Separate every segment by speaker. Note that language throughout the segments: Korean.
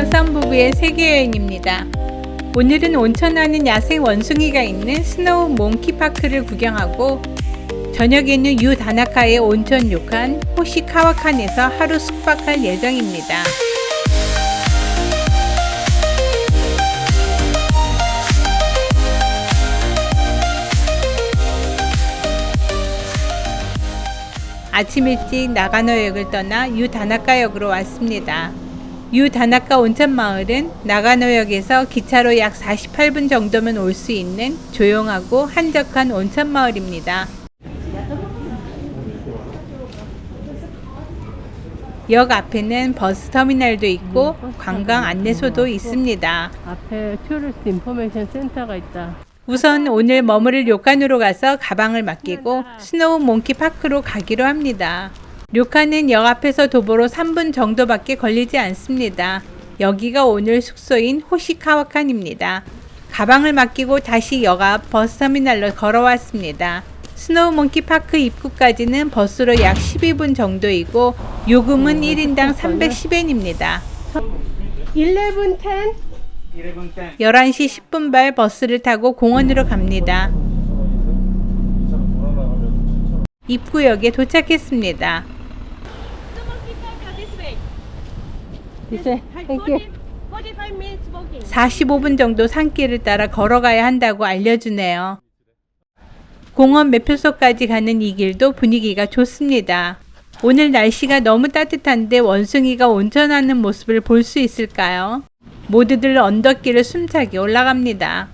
Speaker 1: 안녕하세요. 썸부부의 세계여행입니다. 오늘은 온천하는 야생 원숭이가 있는 스노우 몽키파크를 구경하고 저녁에는 유다나카의 온천 료칸 호시카와칸에서 하루 숙박할 예정입니다. 아침 일찍 나가노역을 떠나 유다나카역으로 왔습니다. 유다나카 온천마을은 나가노역에서 기차로 약 48분 정도면 올 수 있는 조용하고 한적한 온천마을입니다. 역 앞에는 버스터미널도 있고 관광 안내소도 있습니다.
Speaker 2: 앞에 투리스트 인포메이션 센터가 있다.
Speaker 1: 우선 오늘 머무를 료칸으로 가서 가방을 맡기고 스노우 몽키 파크로 가기로 합니다. 료칸은 역 앞에서 도보로 3분 정도밖에 걸리지 않습니다. 여기가 오늘 숙소인 호시카와칸입니다. 가방을 맡기고 다시 역 앞 버스터미널로 걸어왔습니다. 스노우 몽키 파크 입구까지는 버스로 약 12분 정도이고 요금은 1인당 310엔입니다.
Speaker 2: 11:10
Speaker 1: 11시 10분 발 버스를 타고 공원으로 갑니다. 입구역에 도착했습니다.
Speaker 2: 이제 땡큐.
Speaker 1: 45분 정도 산길을 따라 걸어가야 한다고 알려주네요. 공원 매표소까지 가는 이 길도 분위기가 좋습니다. 오늘 날씨가 너무 따뜻한데 원숭이가 온천하는 모습을 볼 수 있을까요? 모두들 언덕길을 숨차게 올라갑니다.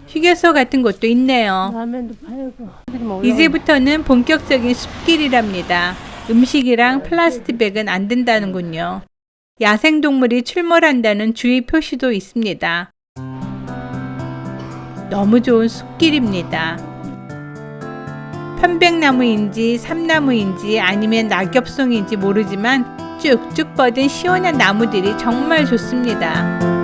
Speaker 1: 휴게소 같은 곳도 있네요.
Speaker 2: 라면도 팔고.
Speaker 1: 이제부터는 본격적인 숲길이랍니다. 음식이랑 플라스틱 백은 안 된다는군요. 야생동물이 출몰한다는 주의 표시도 있습니다. 너무 좋은 숲길입니다. 편백나무인지 삼나무인지 아니면 낙엽송인지 모르지만 쭉쭉 뻗은 시원한 나무들이 정말 좋습니다.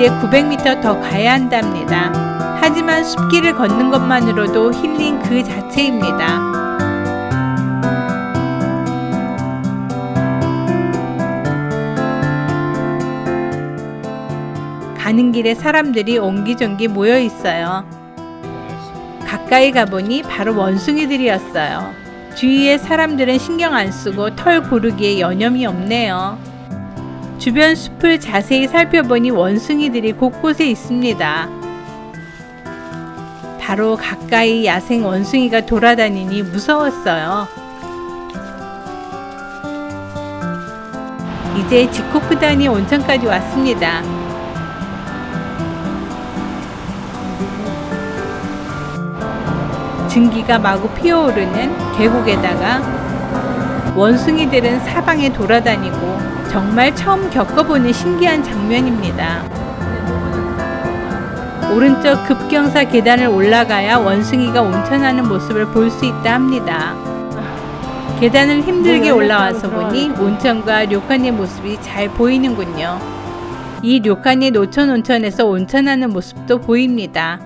Speaker 1: 이제 900m 더 가야 한답니다. 하지만 숲길을 걷는 것만으로도 힐링 그 자체입니다. 가는 길에 사람들이 옹기종기 모여 있어요. 가까이 가보니 바로 원숭이들이었어요. 주위에 사람들은 신경 안 쓰고 털 고르기에 여념이 없네요. 주변 숲을 자세히 살펴보니 원숭이들이 곳곳에 있습니다. 바로 가까이 야생 원숭이가 돌아다니니 무서웠어요. 이제 지코쿠다니 온천까지 왔습니다. 증기가 마구 피어오르는 계곡에다가 원숭이들은 사방에 돌아다니고 정말 처음 겪어보는 신기한 장면입니다. 오른쪽 급경사 계단을 올라가야 원숭이가 온천하는 모습을 볼 수 있다 합니다. 계단을 힘들게 올라와서 보니 온천과 료칸의 모습이 잘 보이는군요. 이 료칸의 노천 온천에서 온천하는 모습도 보입니다.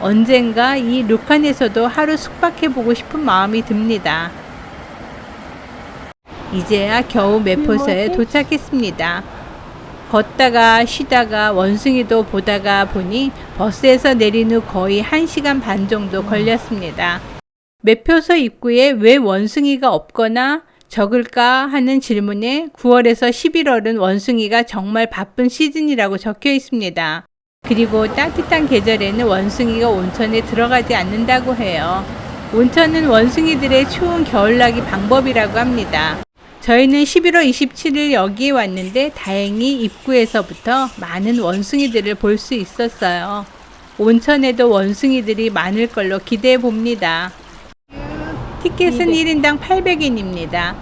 Speaker 1: 언젠가 이 료칸에서도 하루 숙박해보고 싶은 마음이 듭니다. 이제야 겨우 매표소에 도착했습니다. 걷다가 쉬다가 원숭이도 보다가 보니 버스에서 내린 후 거의 1시간 반 정도 걸렸습니다. 매표소 입구에 왜 원숭이가 없거나 적을까 하는 질문에 9월에서 11월은 원숭이가 정말 바쁜 시즌이라고 적혀 있습니다. 그리고 따뜻한 계절에는 원숭이가 온천에 들어가지 않는다고 해요. 온천은 원숭이들의 추운 겨울나기 방법이라고 합니다. 저희는 11월 27일 여기에 왔는데 다행히 입구에서부터 많은 원숭이들을 볼 수 있었어요. 온천에도 원숭이들이 많을 걸로 기대해 봅니다. 티켓은 1인당 800엔입니다.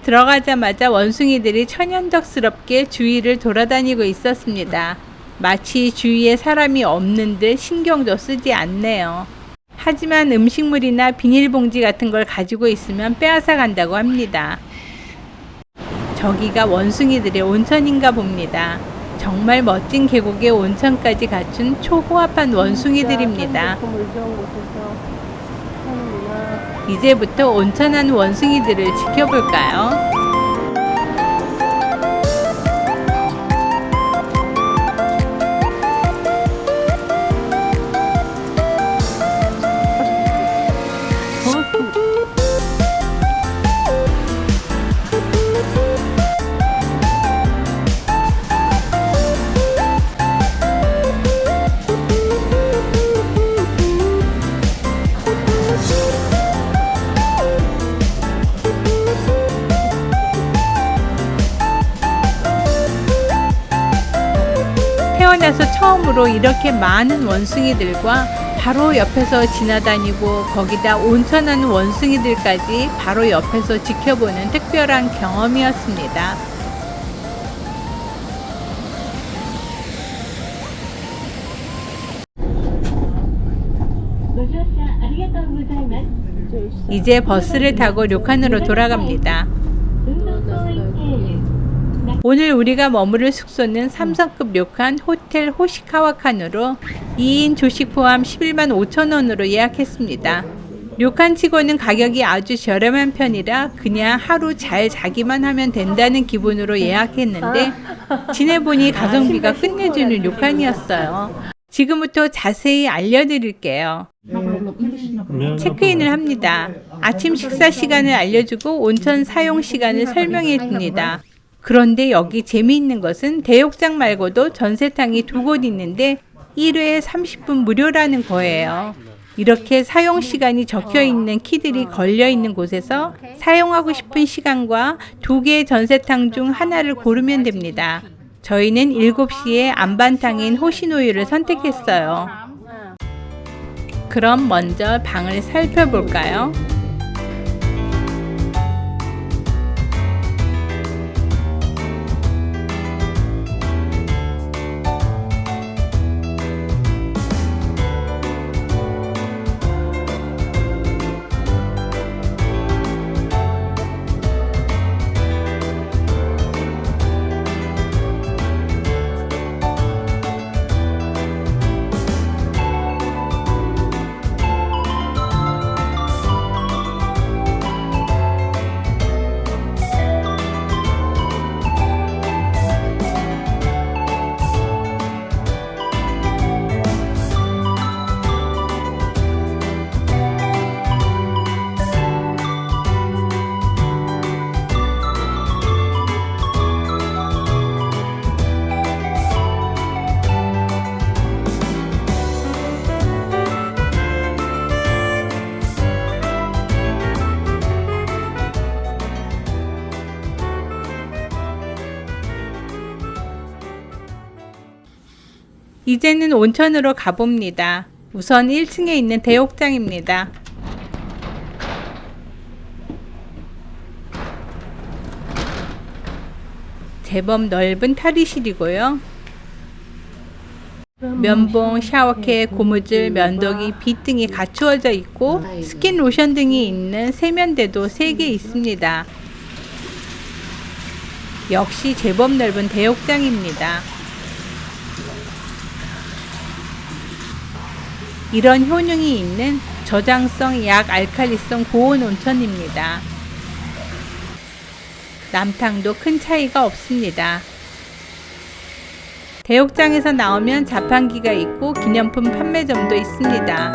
Speaker 1: 들어가자마자 원숭이들이 천연덕스럽게 주위를 돌아다니고 있었습니다. 마치 주위에 사람이 없는 듯 신경도 쓰지 않네요. 하지만 음식물이나 비닐봉지 같은 걸 가지고 있으면 빼앗아 간다고 합니다. 저기가 원숭이들의 온천인가 봅니다. 정말 멋진 계곡에 온천까지 갖춘 초호화판 원숭이들입니다.
Speaker 2: 물 좋은 곳에서 사는구나.
Speaker 1: 이제부터 온천한 원숭이들을 지켜볼까요? 태어나서 처음으로 이렇게 많은 원숭이들과 바로 옆에서 지나다니고 거기다 온천하는 원숭이들까지 바로 옆에서 지켜보는 특별한 경험이었습니다. 이제 버스를 타고 료칸으로 돌아갑니다. 오늘 우리가 머무를 숙소는 3성급 료칸 호텔 호시카와칸으로 2인 조식 포함 11만 5천 원으로 예약했습니다. 료칸 치고는 가격이 아주 저렴한 편이라 그냥 하루 잘 자기만 하면 된다는 기분으로 예약했는데 지내보니 가성비가 끝내주는 료칸이었어요. 지금부터 자세히 알려드릴게요. 체크인을 합니다. 아침 식사 시간을 알려주고 온천 사용 시간을 설명해 줍니다. 그런데 여기 재미있는 것은 대욕장 말고도 전세탕이 2곳 있는데 1회에 30분 무료라는 거예요. 이렇게 사용 시간이 적혀 있는 키들이 걸려 있는 곳에서 사용하고 싶은 시간과 2개의 전세탕 중 하나를 고르면 됩니다. 저희는 7시에 안반탕인 호시노유를 선택했어요. 그럼 먼저 방을 살펴볼까요? 이제는 온천으로 가봅니다. 우선 1층에 있는 대욕장입니다. 제법 넓은 탈의실이고요. 면봉, 샤워캡, 고무줄, 면도기, 빗 등이 갖추어져 있고 스킨 로션 등이 있는 세면대도 3개 있습니다. 역시 제법 넓은 대욕장입니다. 이런 효능이 있는 저장성 약 알칼리성 고온 온천입니다. 남탕도 큰 차이가 없습니다. 대욕장에서 나오면 자판기가 있고 기념품 판매점도 있습니다.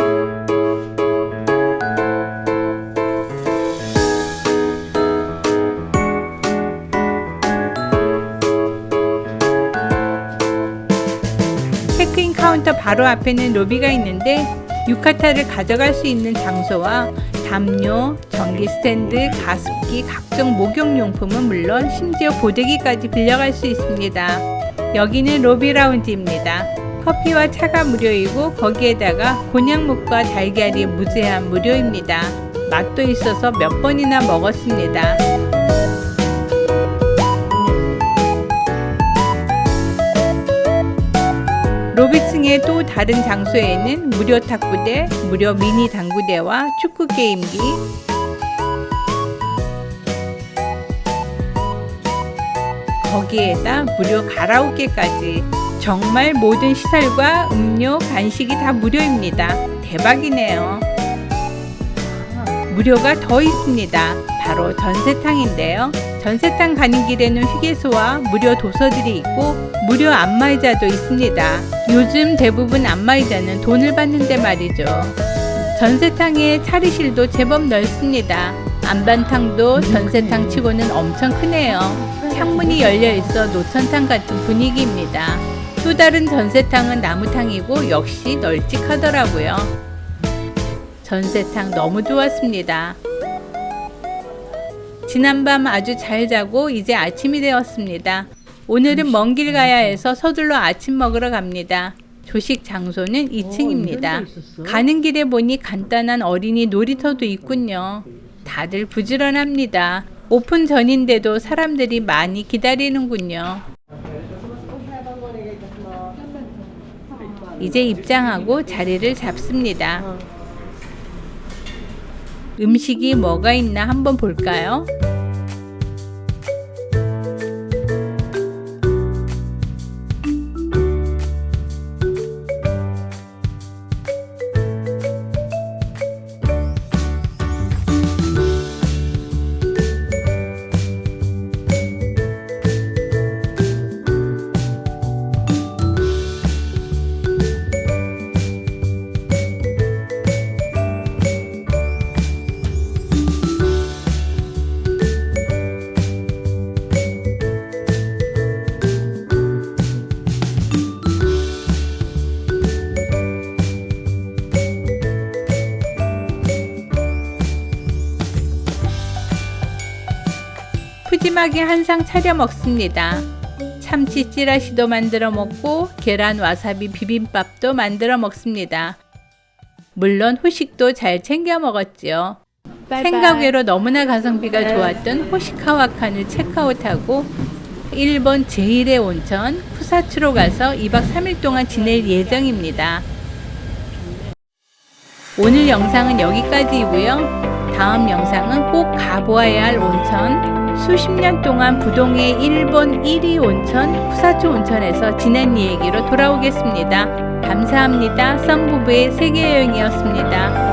Speaker 1: 체크인 카운터 바로 앞에는 로비가 있는데 유카타를 가져갈 수 있는 장소와 담요, 전기 스탠드, 가습기, 각종 목욕용품은 물론 심지어 고데기까지 빌려갈 수 있습니다. 여기는 로비 라운지입니다. 커피와 차가 무료이고 거기에다가 곤약묵과 달걀이 무제한 무료입니다. 맛도 있어서 몇 번이나 먹었습니다. 로비층의 또 다른 장소에는 무료 탁구대, 무료 미니 당구대와 축구 게임기, 거기에다 무료 가라오케까지. 정말 모든 시설과 음료, 간식이 다 무료입니다. 대박이네요. 무료가 더 있습니다. 바로 전세탕인데요. 전세탕 가는 길에는 휴게소와 무료 도서들이 있고 무료 안마의자도 있습니다. 요즘 대부분 안마의자는 돈을 받는데 말이죠. 전세탕의 차리실도 제법 넓습니다. 안반탕도 전세탕 치고는 엄청 크네요. 창문이 열려 있어 노천탕 같은 분위기입니다. 또 다른 전세탕은 나무탕이고 역시 널찍하더라고요. 전세탕 너무 좋았습니다. 지난밤 아주 잘 자고 이제 아침이 되었습니다. 오늘은 먼 길 가야 해서 서둘러 아침 먹으러 갑니다. 조식 장소는 2층입니다. 가는 길에 보니 간단한 어린이 놀이터도 있군요. 다들 부지런합니다. 오픈 전인데도 사람들이 많이 기다리는군요. 이제 입장하고 자리를 잡습니다. 음식이 뭐가 있나 한번 볼까요? 푸짐하게 한 상 차려 먹습니다. 참치 찌라시도 만들어 먹고 계란 와사비 비빔밥도 만들어 먹습니다. 물론 후식도 잘 챙겨 먹었지요. 생각 외로 너무나 가성비가 좋았던 호시카와칸을 체크아웃하고 일본 제1의 온천 푸사츠로 가서 2박 3일 동안 지낼 예정입니다. 오늘 영상은 여기까지이고요. 다음 영상은 꼭 가보아야 할 온천, 수십 년 동안 부동의 일본 1위 온천 푸사츠 온천에서 지낸 얘기로 돌아오겠습니다. 감사합니다. 썸부부의 세계여행이었습니다.